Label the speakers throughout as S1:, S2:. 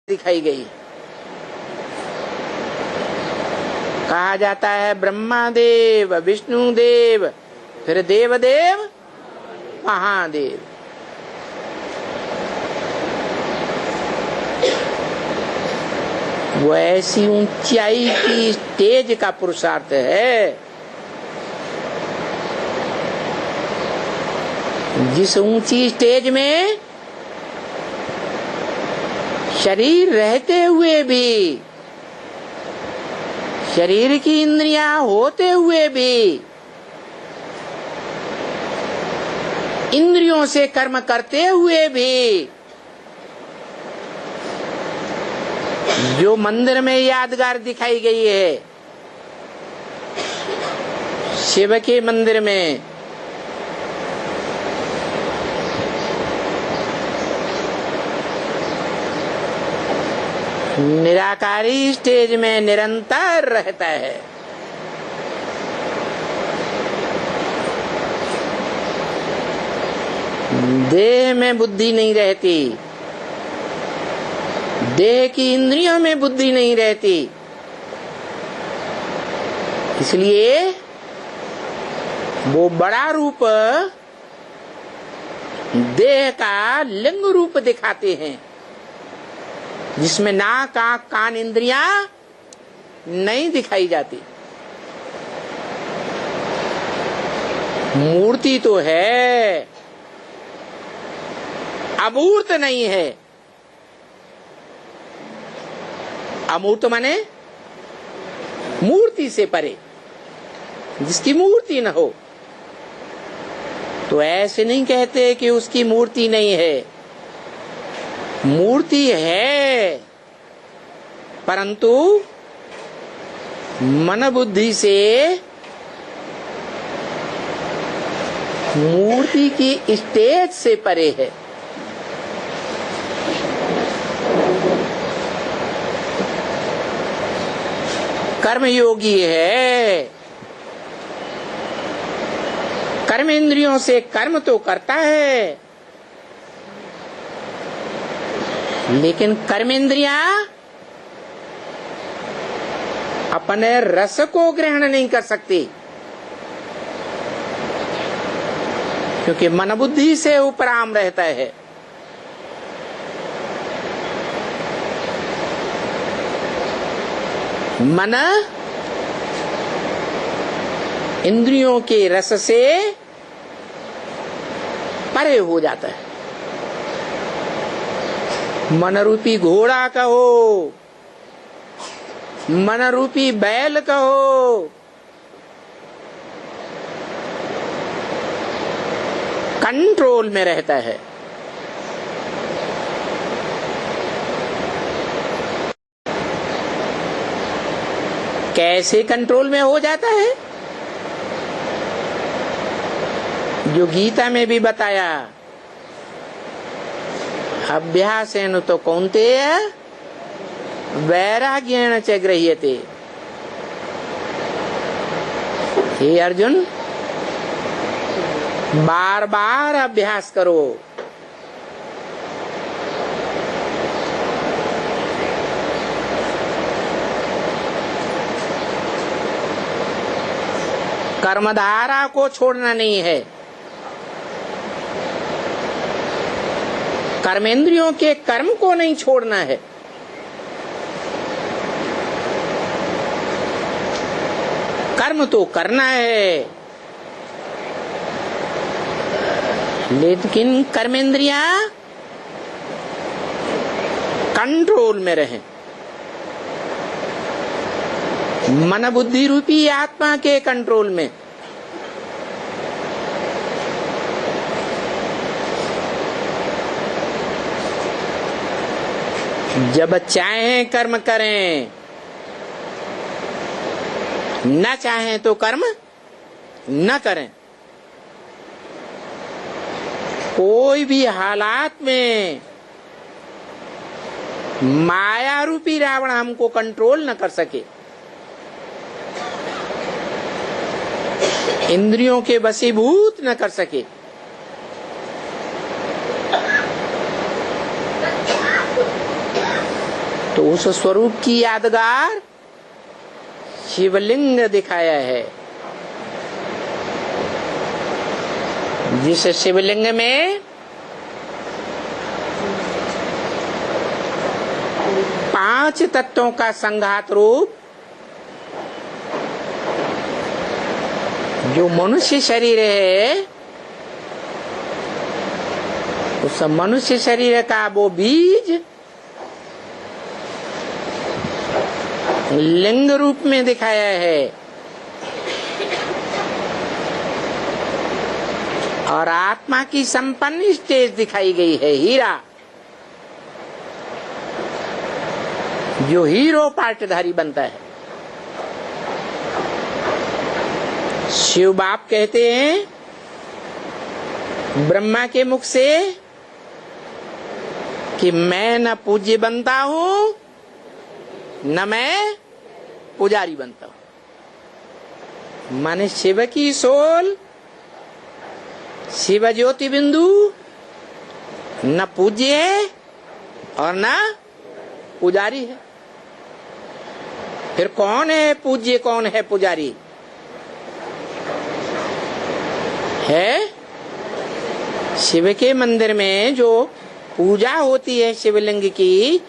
S1: दिखाई गई। कहा जाता है ब्रह्मा देव, विष्णु देव, फिर देवदेव, महादेव। वो ऐसी ऊंचाई की स्टेज का पुरुषार्थ है जिस ऊंची स्टेज में शरीर रहते हुए भी, शरीर की इंद्रियां होते हुए भी, इंद्रियों से कर्म करते हुए भी, जो मंदिर में यादगार दिखाई गई है, शिव के मंदिर में निराकारी स्टेज में निरंतर रहता है। देह में बुद्धि नहीं रहती, देह की इंद्रियों में बुद्धि नहीं रहती, इसलिए वो बड़ा रूप देह का लिंग रूप दिखाते हैं जिसमें नाक, आंख, कान, इंद्रियां नहीं दिखाई जाती। मूर्ति तो है, अमूर्त नहीं है। अमूर्त माने मूर्ति से परे, जिसकी मूर्ति न हो। तो ऐसे नहीं कहते कि उसकी मूर्ति नहीं है, मूर्ति है, परंतु मन बुद्धि से मूर्ति की स्टेज से परे है। कर्मयोगी है, कर्म इंद्रियों से कर्म तो करता है, लेकिन कर्मेंद्रियां अपने रस को ग्रहण नहीं कर सकती, क्योंकि मन बुद्धि से उपराम रहता है। मन इंद्रियों के रस से परे हो जाता है। मन रूपी घोड़ा कहो, मन रूपी बैल कहो, कंट्रोल में रहता है। कैसे कंट्रोल में हो जाता है? जो गीता में भी बताया, अभ्यासेन तो कौन्तेय वैराग्येण च गृह्यते। हे अर्जुन, बार बार अभ्यास करो, कर्मधारा को छोड़ना नहीं है, कर्मेंद्रियों के कर्म को नहीं छोड़ना है। कर्म तो करना है, लेकिन कर्मेंद्रियां कंट्रोल में रहें। मन बुद्धि रूपी आत्मा के कंट्रोल में। जब चाहें कर्म करें, न चाहें तो कर्म न करें। कोई भी हालात में माया रूपी रावण हमको कंट्रोल न कर सके, इंद्रियों के वशीभूत न कर सके। तो उस स्वरूप की यादगार शिवलिंग दिखाया है, जिस शिवलिंग में 5 तत्वों का संघात रूप जो मनुष्य शरीर है, उस मनुष्य शरीर का वो बीज लिंग रूप में दिखाया है, और आत्मा की संपन्न स्टेज दिखाई गई है हीरा, जो हीरो पार्टधारी बनता है। शिव बाप कहते हैं ब्रह्मा के मुख से कि मैं न पूज्य बनता हूं न मैं पुजारी बनता हूं। माने शिव की सोल, शिव ज्योति बिंदु न पूज्य है और न पुजारी है। फिर कौन है पूज्य, कौन है पुजारी? है शिव के मंदिर में जो पूजा होती है शिवलिंग की,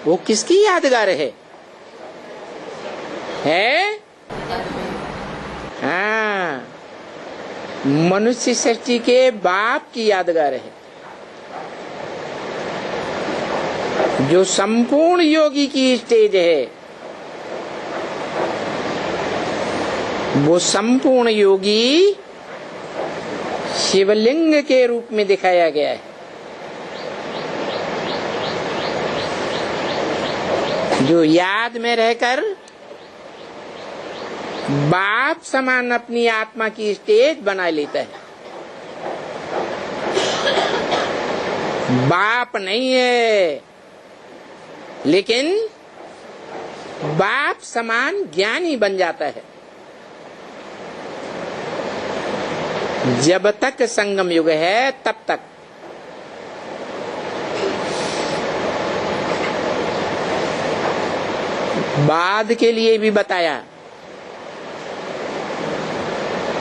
S1: वो किसकी यादगार है? हाँ, मनुष्य सृष्टि के बाप की यादगार है, जो संपूर्ण योगी की स्टेज है। वो संपूर्ण योगी शिवलिंग के रूप में दिखाया गया है, जो याद में रहकर बाप समान अपनी आत्मा की स्टेज बना लेता है। बाप नहीं है, लेकिन बाप समान ज्ञानी बन जाता है। जब तक संगम युग है तब तक बाद के लिए भी बताया,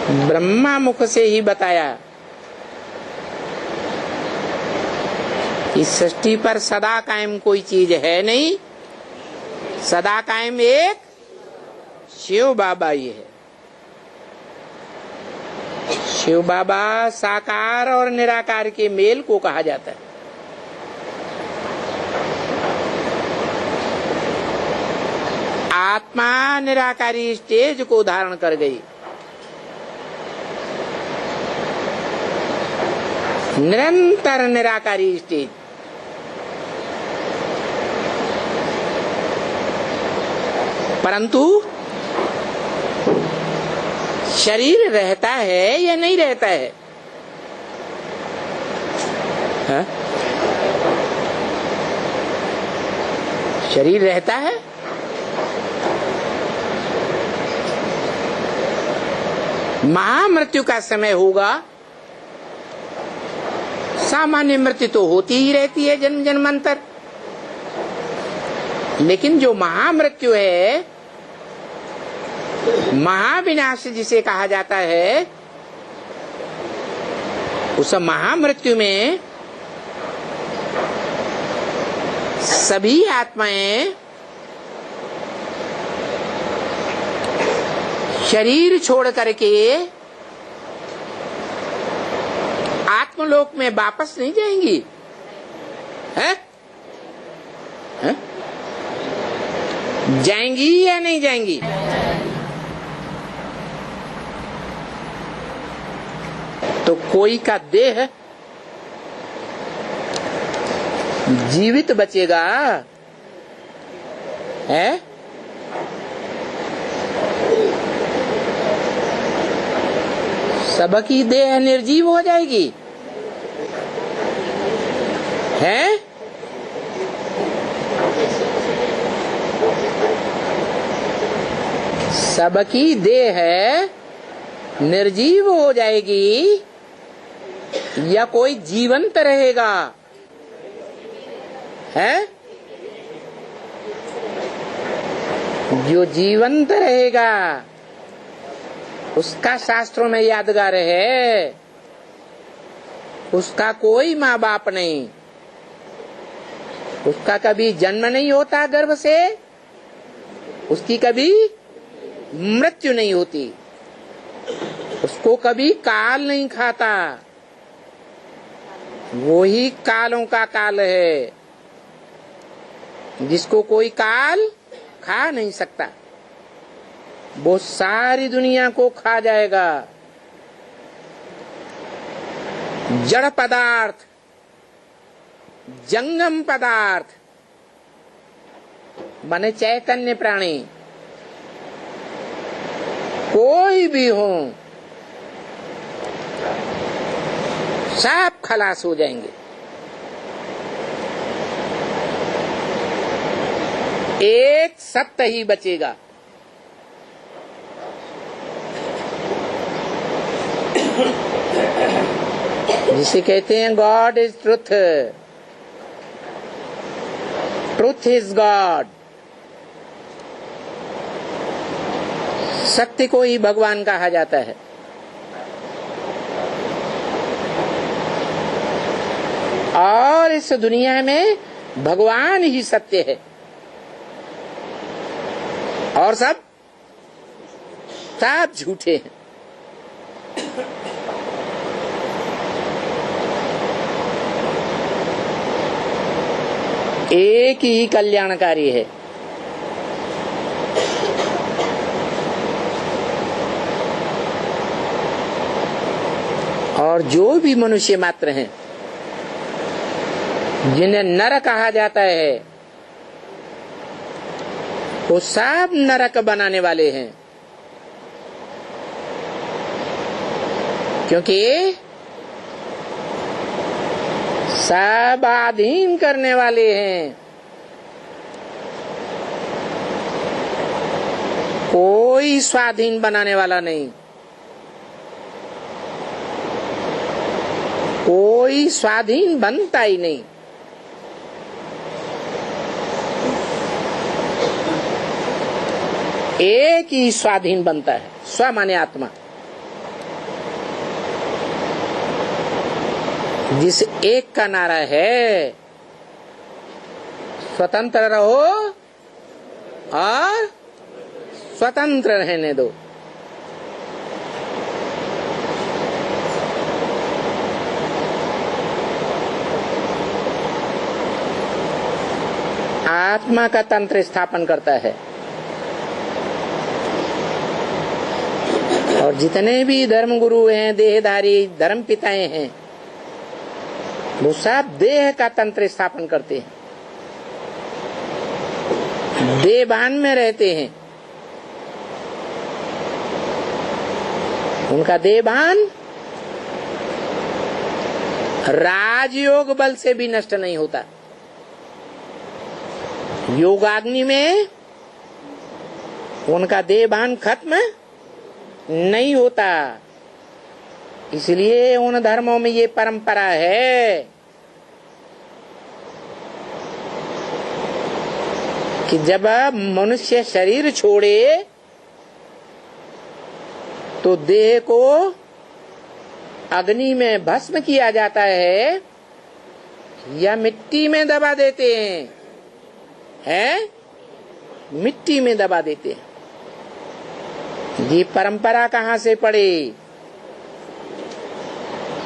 S1: ब्रह्मा मुख से ही बताया, इस सृष्टि पर सदा कायम कोई चीज है नहीं, सदा कायम एक शिव बाबा ही है। शिव बाबा साकार और निराकार के मेल को कहा जाता है। आत्मा निराकारी स्टेज को धारण कर गई, निरंतर निराकारी स्टेज। परंतु शरीर रहता है या नहीं रहता है? हा? शरीर रहता है। महामृत्यु का समय होगा, सामान्य मृत्यु तो होती ही रहती है जन्म जन्मांतर, लेकिन जो महामृत्यु है, महाविनाश जिसे कहा जाता है, उस महामृत्यु में सभी आत्माएं शरीर छोड़ करके आत्मलोक में वापस नहीं जाएंगी। है? जाएंगी या नहीं जाएंगी? तो कोई का देह जीवित बचेगा, है? सबकी देह निर्जीव हो जाएगी, है? सबकी देह निर्जीव हो जाएगी या कोई जीवंत रहेगा? है? जो जीवंत रहेगा उसका शास्त्रों में यादगार है, उसका कोई माँ बाप नहीं, उसका कभी जन्म नहीं होता गर्भ से, उसकी कभी मृत्यु नहीं होती, उसको कभी काल नहीं खाता, वो ही कालों का काल है जिसको कोई काल खा नहीं सकता। वो सारी दुनिया को खा जाएगा। जड़ पदार्थ, जंगम पदार्थ माने चैतन्य प्राणी कोई भी हो, सब खलास हो जाएंगे। एक सत्य ही बचेगा। जिसे कहते हैं God is truth, truth is God. सत्य को ही भगवान कहा जाता है। और इस दुनिया में भगवान ही सत्य है और सब झूठे हैं। एक ही कल्याणकारी है। और जो भी मनुष्य मात्र हैं जिन्हें नर कहा जाता है वो सब नरक बनाने वाले हैं, क्योंकि सब अधीन करने वाले हैं। कोई स्वाधीन बनाने वाला नहीं, कोई स्वाधीन बनता ही नहीं। एक ही स्वाधीन बनता है, स्व माने आत्मा। जिस एक का नारा है स्वतंत्र रहो और स्वतंत्र रहने दो। आत्मा का तंत्र स्थापन करता है। और जितने भी धर्म गुरु हैं, देहधारी धर्म पिताएं हैं, वो सब देह का तंत्र स्थापन करते हैं, देहभान में रहते हैं। उनका देहभान राजयोग बल से भी नष्ट नहीं होता। योगाग्नि में उनका देहभान खत्म नहीं होता। इसलिए उन धर्मों में ये परंपरा है कि जब मनुष्य शरीर छोड़े तो देह को अग्नि में भस्म किया जाता है या मिट्टी में दबा देते हैं, मिट्टी में दबा देते हैं। ये परंपरा कहाँ से पड़ी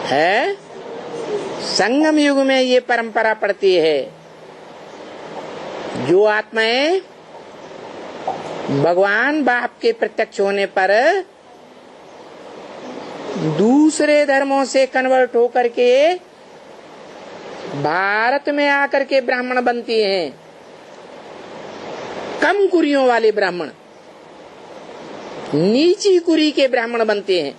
S1: है? संगम युग में ये परंपरा पड़ती है। जो आत्माएं भगवान बाप के प्रत्यक्ष होने पर दूसरे धर्मों से कन्वर्ट होकर के भारत में आकर के ब्राह्मण बनती हैं, कम कुरियों वाले ब्राह्मण, नीची कुरी के ब्राह्मण बनते हैं,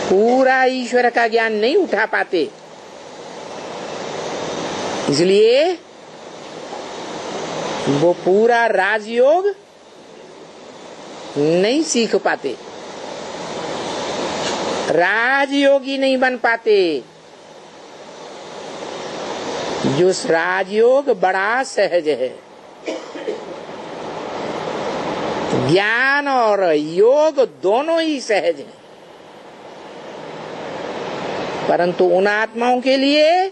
S1: पूरा ईश्वर का ज्ञान नहीं उठा पाते, इसलिए वो पूरा राजयोग नहीं सीख पाते, राजयोगी नहीं बन पाते। जो राजयोग बड़ा सहज है, ज्ञान और योग दोनों ही सहज हैं, परंतु उन आत्माओं के लिए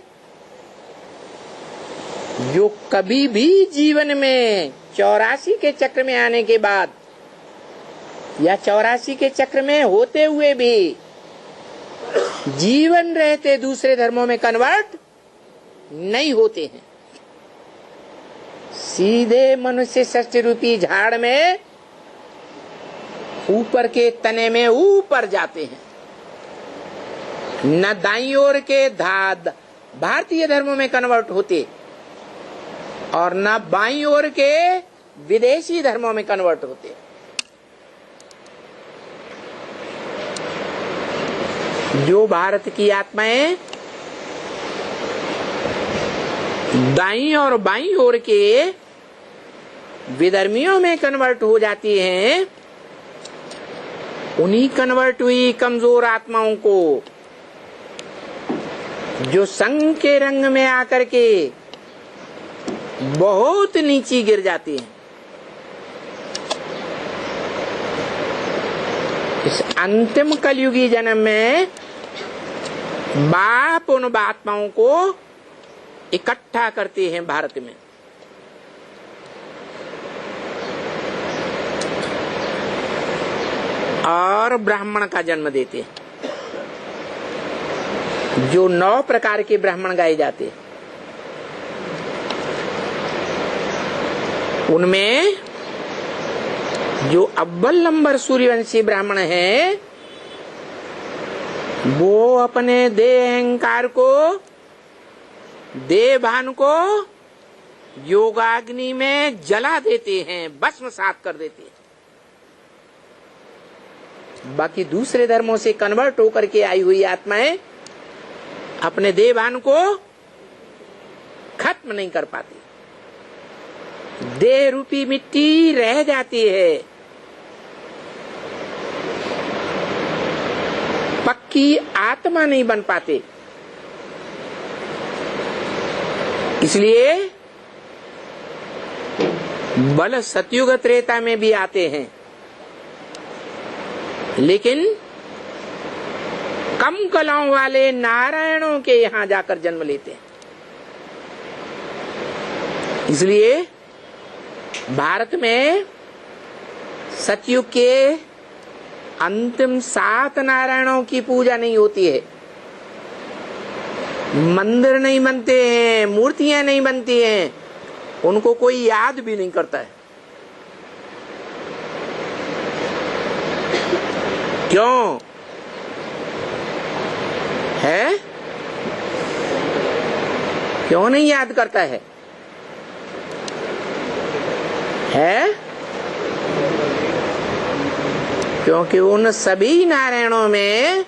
S1: जो कभी भी जीवन में 84 के चक्र में आने के बाद या 84 के चक्र में होते हुए भी जीवन रहते दूसरे धर्मों में कन्वर्ट नहीं होते हैं, सीधे मनुष्य सृष्टि रूपी झाड़ में ऊपर के तने में ऊपर जाते हैं। न दाईं ओर के भारतीय धर्मों में कन्वर्ट होते और न बाईं ओर के विदेशी धर्मों में कन्वर्ट होते। जो भारत की आत्माएं दाईं और बाईं ओर के विधर्मियों में कन्वर्ट हो जाती हैं, उन्हीं कन्वर्ट हुई कमजोर आत्माओं को जो संग के रंग में आकर के बहुत नीचे गिर जाती हैं, इस अंतिम कलयुगी जन्म में बाप उन आत्माओं को इकट्ठा करते हैं भारत में। और ब्राह्मण का जन्म देते हैं, जो 9 प्रकार के ब्राह्मण गाए जाते हैं। उनमें जो अव्वल नंबर सूर्यवंशी ब्राह्मण हैं, वो अपने देह अहंकार को, देह भान को योगाग्नि में जला देते हैं, भस्मसात कर देते हैं। बाकी दूसरे धर्मों से कन्वर्ट होकर के आई हुई आत्माएं अपने देह भान को खत्म नहीं कर पाती, देह रूपी मिट्टी रह जाती है, पक्की आत्मा नहीं बन पाते। इसलिए बल सतयुग त्रेता में भी आते हैं, लेकिन कम कलाओं वाले नारायणों के यहां जाकर जन्म लेते हैं। इसलिए भारत में सतयुग के अंतिम 7 नारायणों की पूजा नहीं होती है, मंदिर नहीं बनते हैं, मूर्तियां नहीं बनती हैं, उनको कोई याद भी नहीं करता है। क्यों है? क्यों नहीं याद करता है? क्योंकि उन सभी नारायणों में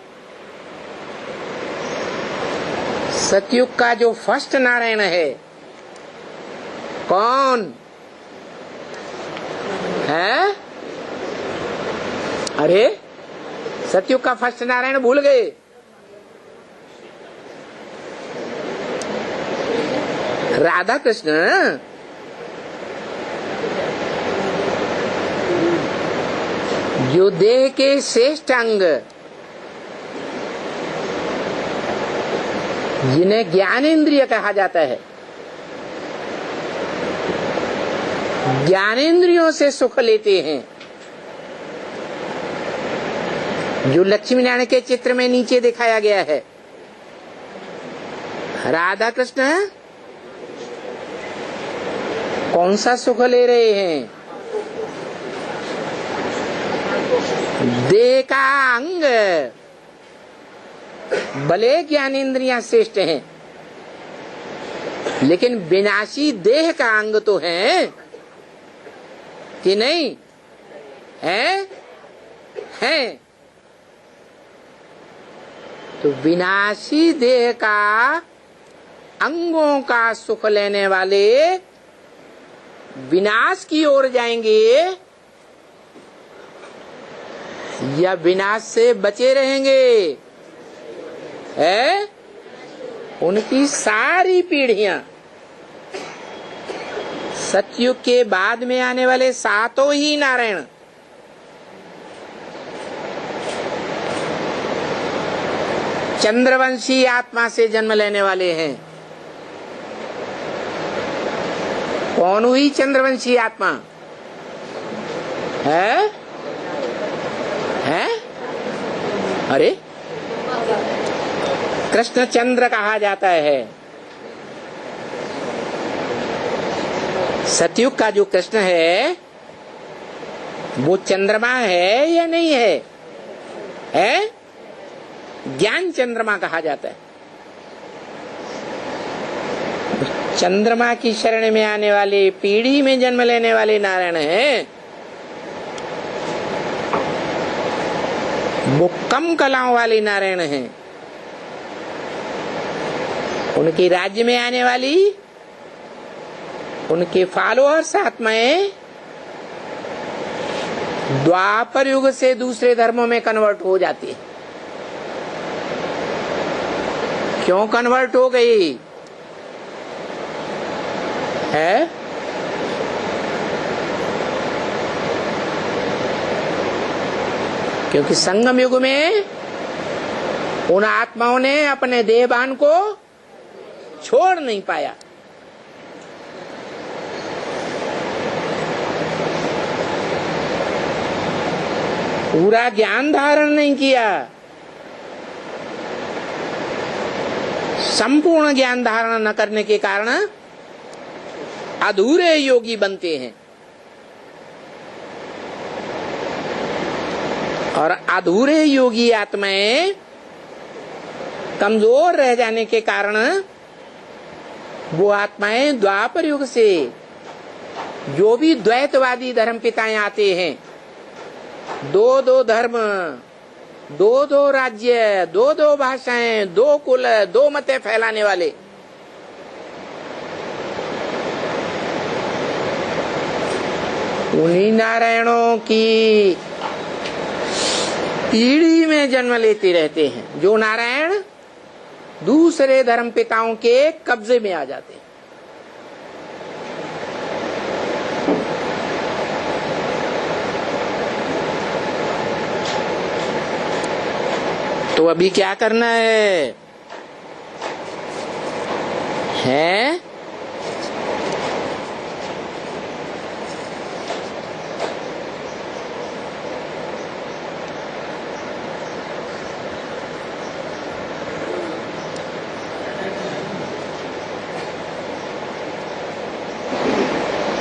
S1: सतयुग का जो फर्स्ट नारायण है, कौन है? अरे सतयुग का फर्स्ट नारायण भूल गए? राधा कृष्ण। जो देह के श्रेष्ठ अंग, जिन्हें ज्ञानेंद्रिय कहा जाता है, ज्ञानेंद्रियों से सुख लेते हैं, जो लक्ष्मी नारायण के चित्र में नीचे दिखाया गया है। राधा कृष्ण कौन सा सुख ले रहे हैं? देह का अंग। भले ज्ञानेंद्रियां श्रेष्ठ हैं, लेकिन विनाशी देह का अंग तो है कि नहीं है? तो विनाशी देह का अंगों का सुख लेने वाले विनाश की ओर जाएंगे या विनाश से बचे रहेंगे? उनकी सारी पीढ़ियां सतयुग के बाद में आने वाले 7 ही नारायण चंद्रवंशी आत्मा से जन्म लेने वाले हैं। कौन हुई चंद्रवंशी आत्मा? है? अरे कृष्ण चंद्र कहा जाता है। सतयुग का जो कृष्ण है वो चंद्रमा है या नहीं है? है? ज्ञान चंद्रमा कहा जाता है। चंद्रमा की शरण में आने वाले, पीढ़ी में जन्म लेने वाले नारायण हैं, वो कम कलाओं वाले नारायण हैं। उनके राज्य में आने वाली, उनके फॉलोअर्स आत्माएं द्वापर युग से दूसरे धर्मों में कन्वर्ट हो जाती है। क्यों कन्वर्ट हो गई है? क्योंकि संगम युग में उन आत्माओं ने अपने देहभान को छोड़ नहीं पाया। पूरा ज्ञान धारण नहीं किया, संपूर्ण ज्ञान धारण न करने के कारण अधूरे योगी बनते हैं। और अधूरे योगी आत्माएं कमजोर रह जाने के कारण वो आत्माएं द्वापर युग से जो भी द्वैतवादी धर्म पिताएं आते हैं, दो दो धर्म, दो दो राज्य, दो दो भाषाएं, दो कुल, दो मतें फैलाने वाले, उन्हीं नारायणों की पीढ़ी में जन्म लेते रहते हैं, जो नारायण दूसरे धर्म पिताओं के कब्जे में आ जाते हैं। तो अभी क्या करना है?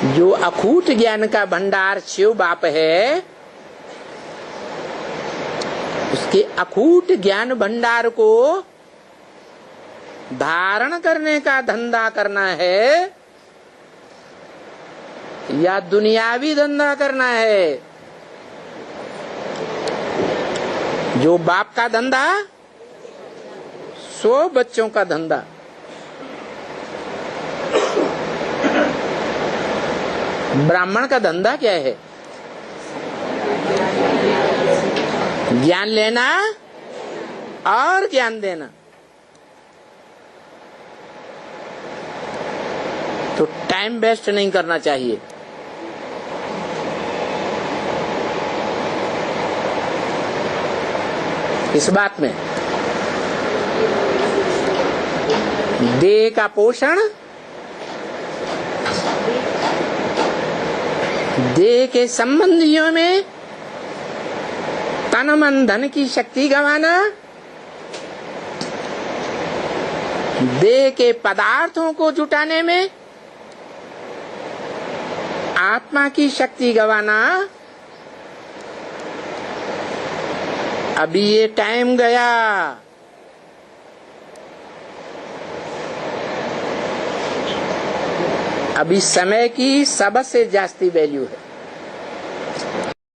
S1: जो अखूट ज्ञान का भंडार शिव बाप है, उसके अखूट ज्ञान भंडार को धारण करने का धंधा करना है या दुनियावी धंधा करना है? जो बाप का धंधा, सो बच्चों का धंधा। ब्राह्मण का धंधा क्या है? ज्ञान लेना और ज्ञान देना। तो टाइम वेस्ट नहीं करना चाहिए। इस बात में देह का पोषण, देह के संबंधियों में तन मन धन की शक्ति गंवाना, देह के पदार्थों को जुटाने में आत्मा की शक्ति गंवाना, अभी ये टाइम गया। अभी समय की सबसे जास्ती वैल्यू है।